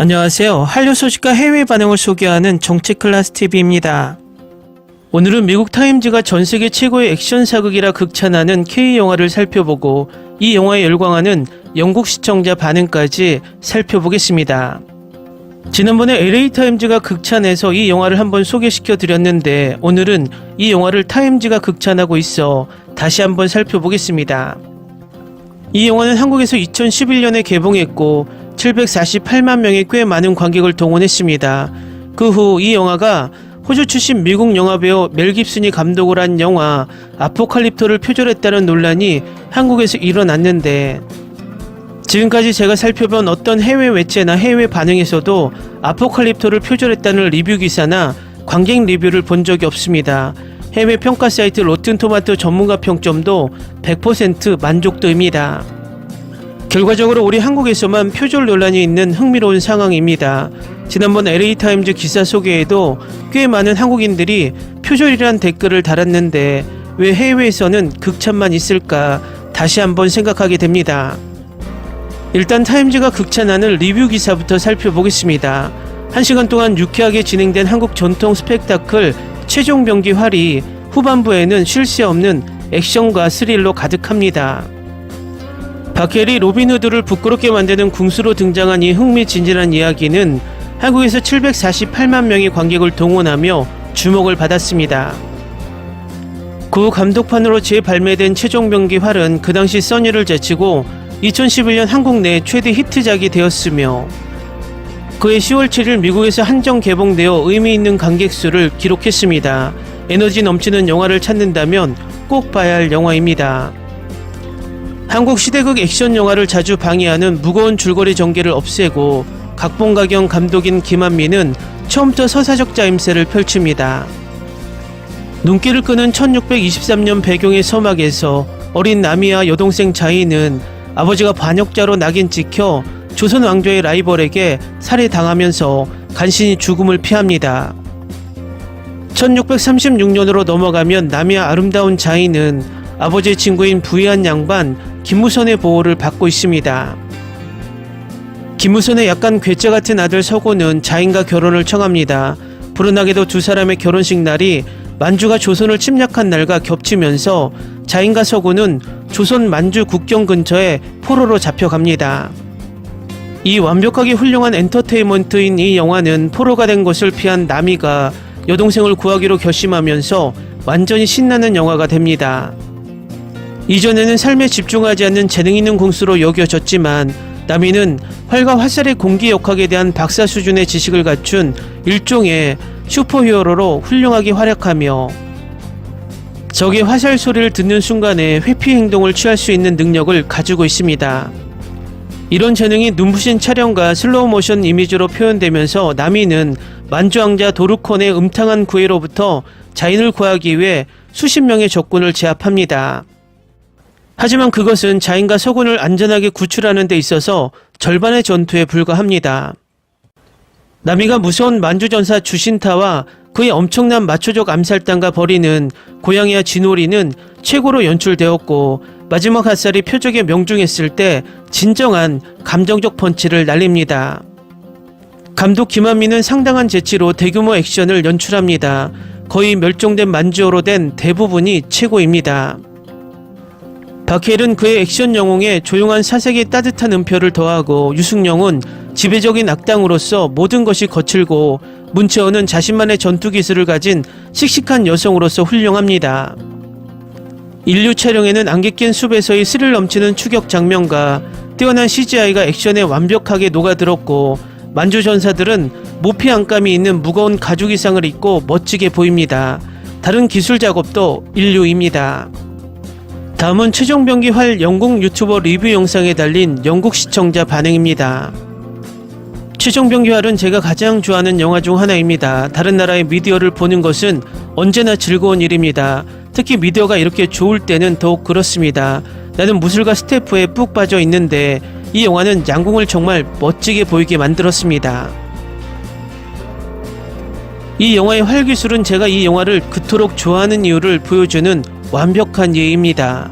안녕하세요. 한류 소식과 해외 반응을 소개하는 정치클래스TV입니다. 오늘은 미국 타임즈가 전세계 최고의 액션 사극이라 극찬하는 K영화를 살펴보고 이 영화에 열광하는 영국 시청자 반응까지 살펴보겠습니다. 지난번에 LA타임즈가 극찬해서 이 영화를 한번 소개시켜 드렸는데 오늘은 이 영화를 타임즈가 극찬하고 있어 다시 한번 살펴보겠습니다. 이 영화는 한국에서 2011년에 개봉했고 748만 명의 꽤 많은 관객을 동원했습니다. 그 후 이 영화가 호주 출신 미국 영화배우 멜 깁슨이 감독을 한 영화 아포칼립토를 표절했다는 논란이 한국에서 일어났는데 지금까지 제가 살펴본 어떤 해외 매체나 해외 반응에서도 아포칼립토를 표절했다는 리뷰 기사나 관객 리뷰를 본 적이 없습니다. 해외 평가 사이트 로튼토마토 전문가 평점도 100% 만족도입니다. 결과적으로 우리 한국에서만 표절 논란이 있는 흥미로운 상황입니다. 지난번 LA타임즈 기사 소개에도 꽤 많은 한국인들이 표절이란 댓글을 달았는데 왜 해외에서는 극찬만 있을까 다시 한번 생각하게 됩니다. 일단 타임즈가 극찬하는 리뷰 기사부터 살펴보겠습니다. 1시간 동안 유쾌하게 진행된 한국 전통 스펙타클 최종병기 활이 후반부에는 쉴 새 없는 액션과 스릴로 가득합니다. 박해리 로빈후드를 부끄럽게 만드는 궁수로 등장한 이 흥미진진한 이야기는 한국에서 748만 명의 관객을 동원하며 주목을 받았습니다. 그 감독판으로 재발매된 최종병기 활은 그 당시 써니를 제치고 2011년 한국 내 최대 히트작이 되었으며 그해 10월 7일 미국에서 한정 개봉되어 의미 있는 관객 수를 기록했습니다. 에너지 넘치는 영화를 찾는다면 꼭 봐야 할 영화입니다. 한국 시대극 액션 영화를 자주 방해하는 무거운 줄거리 전개를 없애고 각본가경 감독인 김한민은 처음부터 서사적 짜임새를 펼칩니다. 눈길을 끄는 1623년 배경의 서막에서 어린 나미와 여동생 자이는 아버지가 반역자로 낙인 찍혀 조선 왕조의 라이벌에게 살해당하면서 간신히 죽음을 피합니다. 1636년으로 넘어가면 나미와 아름다운 자이는 아버지의 친구인 부유한 양반 김무선의 보호를 받고 있습니다. 김무선의 약간 괴짜 같은 아들 서고는 자인과 결혼을 청합니다. 불운하게도 두 사람의 결혼식 날이 만주가 조선을 침략한 날과 겹치면서 자인과 서고는 조선 만주 국경 근처에 포로로 잡혀갑니다. 이 완벽하게 훌륭한 엔터테인먼트인 이 영화는 포로가 된 것을 피한 나미가 여동생을 구하기로 결심하면서 완전히 신나는 영화가 됩니다. 이전에는 삶에 집중하지 않는 재능 있는 궁수로 여겨졌지만 나미는 활과 화살의 공기역학에 대한 박사 수준의 지식을 갖춘 일종의 슈퍼히어로로 훌륭하게 활약하며 적의 화살 소리를 듣는 순간에 회피 행동을 취할 수 있는 능력을 가지고 있습니다. 이런 재능이 눈부신 촬영과 슬로우 모션 이미지로 표현되면서 나미는 만주왕자 도르콘의 음탕한 구애로부터 자인을 구하기 위해 수십 명의 적군을 제압합니다. 하지만 그것은 자인과 서군을 안전하게 구출하는 데 있어서 절반의 전투에 불과합니다. 나미가 무서운 만주전사 주신타와 그의 엄청난 마초적 암살단과 벌이는 고양이와 진오리는 최고로 연출되었고 마지막 핫살이 표적에 명중했을 때 진정한 감정적 펀치를 날립니다. 감독 김한민은 상당한 재치로 대규모 액션을 연출합니다. 거의 멸종된 만주어로 된 대부분이 최고입니다. 박해일은 그의 액션 영웅에 조용한 사색의 따뜻한 음표를 더하고 유승용은 지배적인 악당으로서 모든 것이 거칠고 문채원은 자신만의 전투 기술을 가진 씩씩한 여성으로서 훌륭합니다. 인류 촬영에는 안개 낀 숲에서의 스릴 넘치는 추격 장면과 뛰어난 CGI가 액션에 완벽하게 녹아들었고 만주 전사들은 모피 안감이 있는 무거운 가죽 의상을 입고 멋지게 보입니다. 다른 기술 작업도 인류입니다. 다음은 최종병기 활 영국 유튜버 리뷰 영상에 달린 영국 시청자 반응입니다. 최종병기 활은 제가 가장 좋아하는 영화 중 하나입니다. 다른 나라의 미디어를 보는 것은 언제나 즐거운 일입니다. 특히 미디어가 이렇게 좋을 때는 더욱 그렇습니다. 나는 무술가 스태프에 푹 빠져 있는데 이 영화는 양궁을 정말 멋지게 보이게 만들었습니다. 이 영화의 활 기술은 제가 이 영화를 그토록 좋아하는 이유를 보여주는 완벽한 예입니다.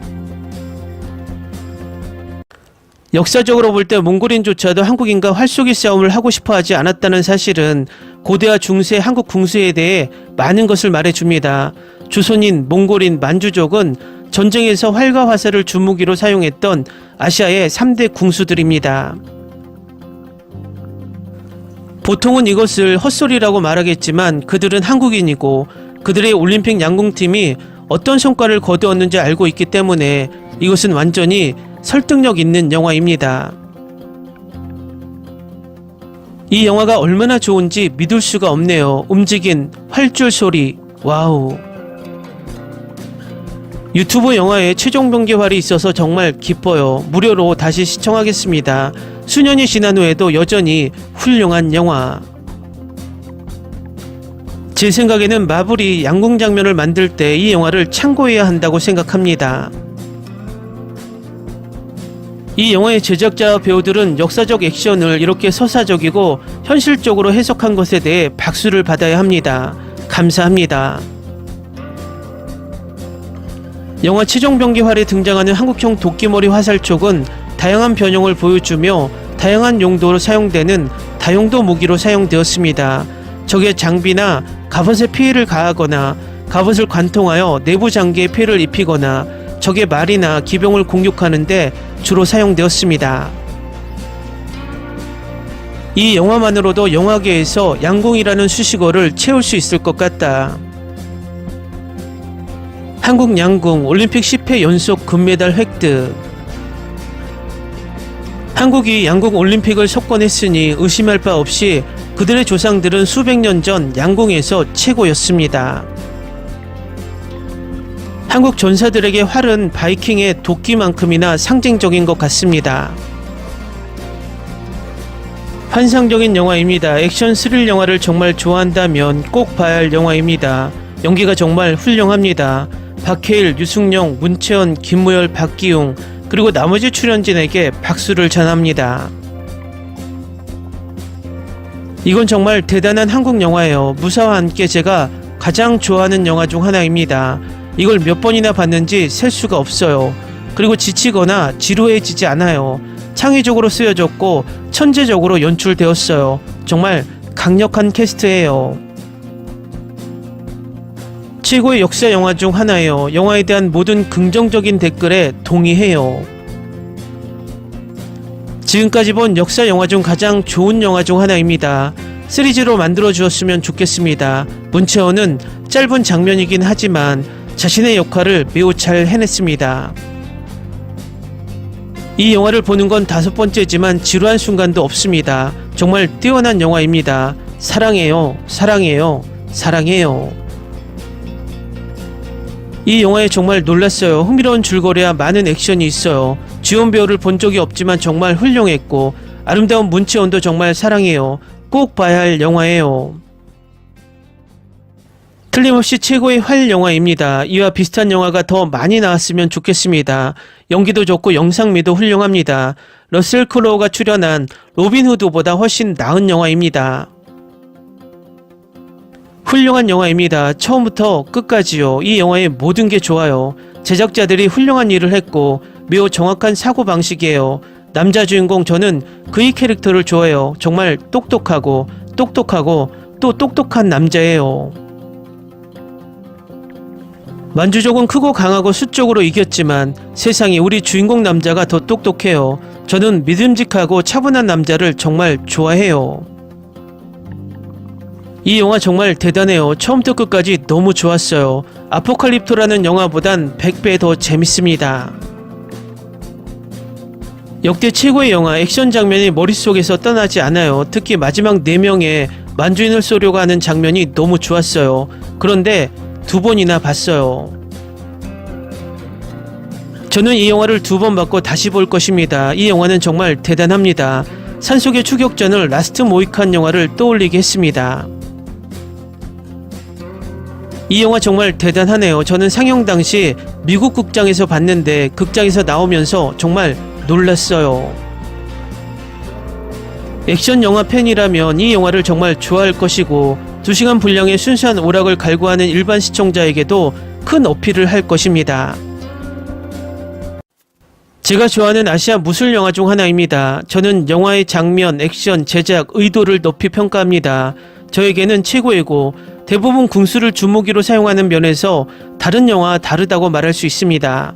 역사적으로 볼 때 몽골인조차도 한국인과 활쏘기 싸움을 하고 싶어 하지 않았다는 사실은 고대와 중세 한국 궁수에 대해 많은 것을 말해줍니다. 조선인, 몽골인, 만주족은 전쟁에서 활과 화살을 주무기로 사용했던 아시아의 3대 궁수들입니다. 보통은 이것을 헛소리라고 말하겠지만 그들은 한국인이고 그들의 올림픽 양궁팀이 어떤 성과를 거두었는지 알고 있기 때문에 이것은 완전히 설득력 있는 영화입니다. 이 영화가 얼마나 좋은지 믿을 수가 없네요. 움직인 활줄 소리, 와우. 유튜브 영화에 최종 병기활이 있어서 정말 기뻐요. 무료로 다시 시청하겠습니다. 수년이 지난 후에도 여전히 훌륭한 영화. 제 생각에는 마블이 양궁 장면을 만들 때 이 영화를 참고해야 한다고 생각합니다. 이 영화의 제작자와 배우들은 역사적 액션을 이렇게 서사적이고 현실적으로 해석한 것에 대해 박수를 받아야 합니다. 감사합니다. 영화 최종병기활에 등장하는 한국형 도끼머리 화살촉은 다양한 변형을 보여주며 다양한 용도로 사용되는 다용도 무기로 사용되었습니다. 적의 장비나 갑옷에 피해를 가하거나 갑옷을 관통하여 내부 장기에 피해를 입히거나 적의 말이나 기병을 공격하는 데 주로 사용되었습니다. 이 영화만으로도 영화계에서 양궁이라는 수식어를 채울 수 있을 것 같다. 한국 양궁 올림픽 10회 연속 금메달 획득. 한국이 양궁 올림픽을 석권했으니 의심할 바 없이 그들의 조상들은 수백 년 전 양궁에서 최고였습니다. 한국 전사들에게 활은 바이킹의 도끼만큼이나 상징적인 것 같습니다. 환상적인 영화입니다. 액션 스릴 영화를 정말 좋아한다면 꼭 봐야 할 영화입니다. 연기가 정말 훌륭합니다. 박해일, 유승용, 문채원, 김무열, 박기웅 그리고 나머지 출연진에게 박수를 전합니다. 이건 정말 대단한 한국 영화예요. 무사와 함께 제가 가장 좋아하는 영화 중 하나입니다. 이걸 몇 번이나 봤는지 셀 수가 없어요. 그리고 지치거나 지루해지지 않아요. 창의적으로 쓰여졌고 천재적으로 연출되었어요. 정말 강력한 캐스트예요. 최고의 역사 영화 중 하나예요. 영화에 대한 모든 긍정적인 댓글에 동의해요. 지금까지 본 역사 영화 중 가장 좋은 영화 중 하나입니다. 시리즈로 만들어 주었으면 좋겠습니다. 문채원은 짧은 장면이긴 하지만 자신의 역할을 매우 잘 해냈습니다. 이 영화를 보는 건 5번째지만 지루한 순간도 없습니다. 정말 뛰어난 영화입니다. 사랑해요, 사랑해요, 사랑해요. 이 영화에 정말 놀랐어요. 흥미로운 줄거리와 많은 액션이 있어요. 주연 배우를 본 적이 없지만 정말 훌륭했고 아름다운 문채원도 정말 사랑해요. 꼭 봐야 할 영화예요. 틀림없이 최고의 활 영화입니다. 이와 비슷한 영화가 더 많이 나왔으면 좋겠습니다. 연기도 좋고 영상미도 훌륭합니다. 러셀 크로우가 출연한 로빈 후드보다 훨씬 나은 영화입니다. 훌륭한 영화입니다. 처음부터 끝까지요. 이 영화의 모든 게 좋아요. 제작자들이 훌륭한 일을 했고 매우 정확한 사고방식이에요. 남자 주인공 저는 그의 캐릭터를 좋아해요. 정말 똑똑하고 또 똑똑한 남자예요. 만주족은 크고 강하고 수적으로 이겼지만 세상에 우리 주인공 남자가 더 똑똑해요. 저는 믿음직하고 차분한 남자를 정말 좋아해요. 이 영화 정말 대단해요. 처음부터 끝까지 너무 좋았어요. 아포칼립토라는 영화보단 100배 더 재밌습니다. 역대 최고의 영화. 액션 장면이 머릿속에서 떠나지 않아요. 특히 마지막 4명의 만주인을 쏘려고 하는 장면이 너무 좋았어요. 그런데 2번이나 봤어요. 저는 이 영화를 2번 봤고 다시 볼 것입니다. 이 영화는 정말 대단합니다. 산속의 추격전을 라스트 모이칸 영화를 떠올리게 했습니다. 이 영화 정말 대단하네요. 저는 상영 당시 미국 극장에서 봤는데 극장에서 나오면서 정말 놀랐어요. 액션 영화 팬이라면 이 영화를 정말 좋아할 것이고 2시간 분량의 순수한 오락을 갈구하는 일반 시청자에게도 큰 어필을 할 것입니다. 제가 좋아하는 아시아 무술 영화 중 하나입니다. 저는 영화의 장면, 액션, 제작, 의도를 높이 평가합니다. 저에게는 최고이고 대부분 궁수를 주무기로 사용하는 면에서 다른 영화와 다르다고 말할 수 있습니다.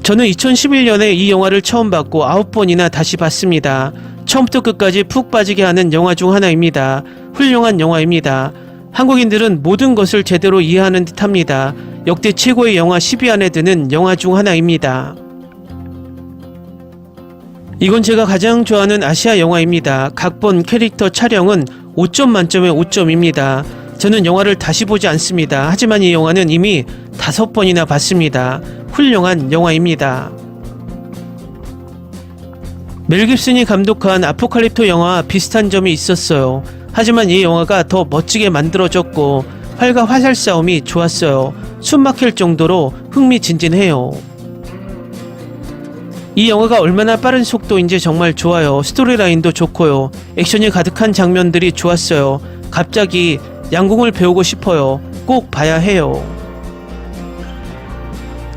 저는 2011년에 이 영화를 처음 봤고 9번이나 다시 봤습니다. 처음부터 끝까지 푹 빠지게 하는 영화 중 하나입니다. 훌륭한 영화입니다. 한국인들은 모든 것을 제대로 이해하는 듯합니다. 역대 최고의 영화 10위 안에 드는 영화 중 하나입니다. 이건 제가 가장 좋아하는 아시아 영화입니다. 각본, 캐릭터, 촬영은 5점 만점에 5점입니다. 저는 영화를 다시 보지 않습니다. 하지만 이 영화는 이미 5번이나 봤습니다. 훌륭한 영화입니다. 멜 깁슨이 감독한 아포칼립토 영화와 비슷한 점이 있었어요. 하지만 이 영화가 더 멋지게 만들어졌고 활과 화살 싸움이 좋았어요. 숨 막힐 정도로 흥미진진해요. 이 영화가 얼마나 빠른 속도인지 정말 좋아요. 스토리라인도 좋고요. 액션이 가득한 장면들이 좋았어요. 갑자기 양궁을 배우고 싶어요. 꼭 봐야 해요.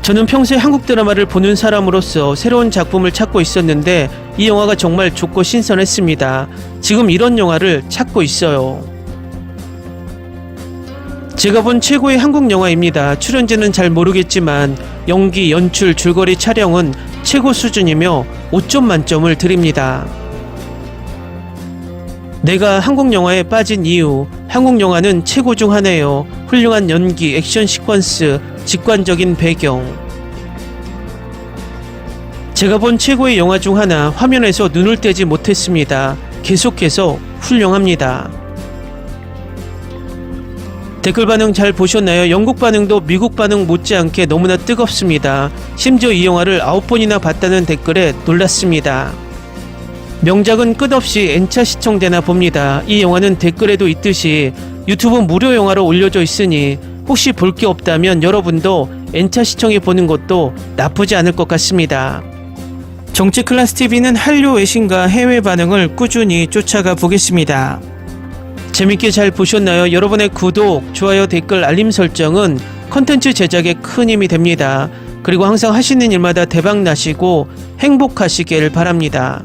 저는 평소에 한국 드라마를 보는 사람으로서 새로운 작품을 찾고 있었는데 이 영화가 정말 좋고 신선했습니다. 지금 이런 영화를 찾고 있어요. 제가 본 최고의 한국 영화입니다. 출연진은 잘 모르겠지만 연기, 연출, 줄거리, 촬영은 최고 수준이며 5점 만점을 드립니다. 내가 한국 영화에 빠진 이유, 한국 영화는 최고 중 하나예요. 훌륭한 연기, 액션 시퀀스, 직관적인 배경. 제가 본 최고의 영화 중 하나, 화면에서 눈을 떼지 못했습니다. 계속해서 훌륭합니다. 댓글 반응 잘 보셨나요? 영국 반응도 미국 반응 못지않게 너무나 뜨겁습니다. 심지어 이 영화를 9번이나 봤다는 댓글에 놀랐습니다. 명작은 끝없이 N차 시청되나 봅니다. 이 영화는 댓글에도 있듯이 유튜브 무료 영화로 올려져 있으니 혹시 볼 게 없다면 여러분도 N차 시청해 보는 것도 나쁘지 않을 것 같습니다. 정치클래스TV는 한류 외신과 해외 반응을 꾸준히 쫓아가 보겠습니다. 재밌게 잘 보셨나요? 여러분의 구독, 좋아요, 댓글, 알림 설정은 컨텐츠 제작에 큰 힘이 됩니다. 그리고 항상 하시는 일마다 대박 나시고 행복하시길 바랍니다.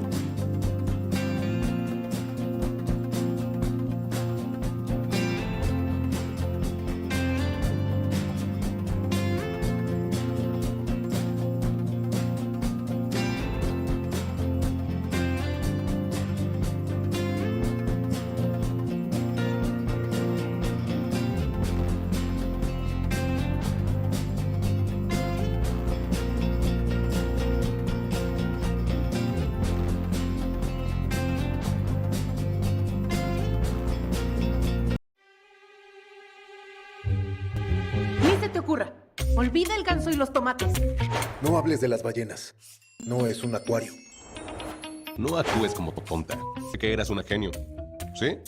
Ni se te ocurra. Olvida el ganso y los tomates. No hables de las ballenas. No es un acuario. No actúes como tonta. Sé que eras una genio. ¿Sí?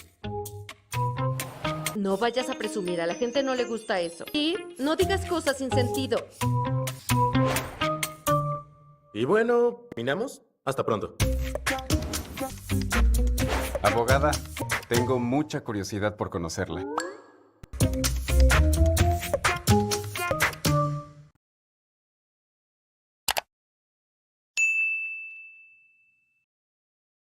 No vayas a presumir, a la gente no le gusta eso. Y no digas cosas sin sentido. Y bueno, ¿terminamos? Hasta pronto. Abogada, tengo mucha curiosidad por conocerla.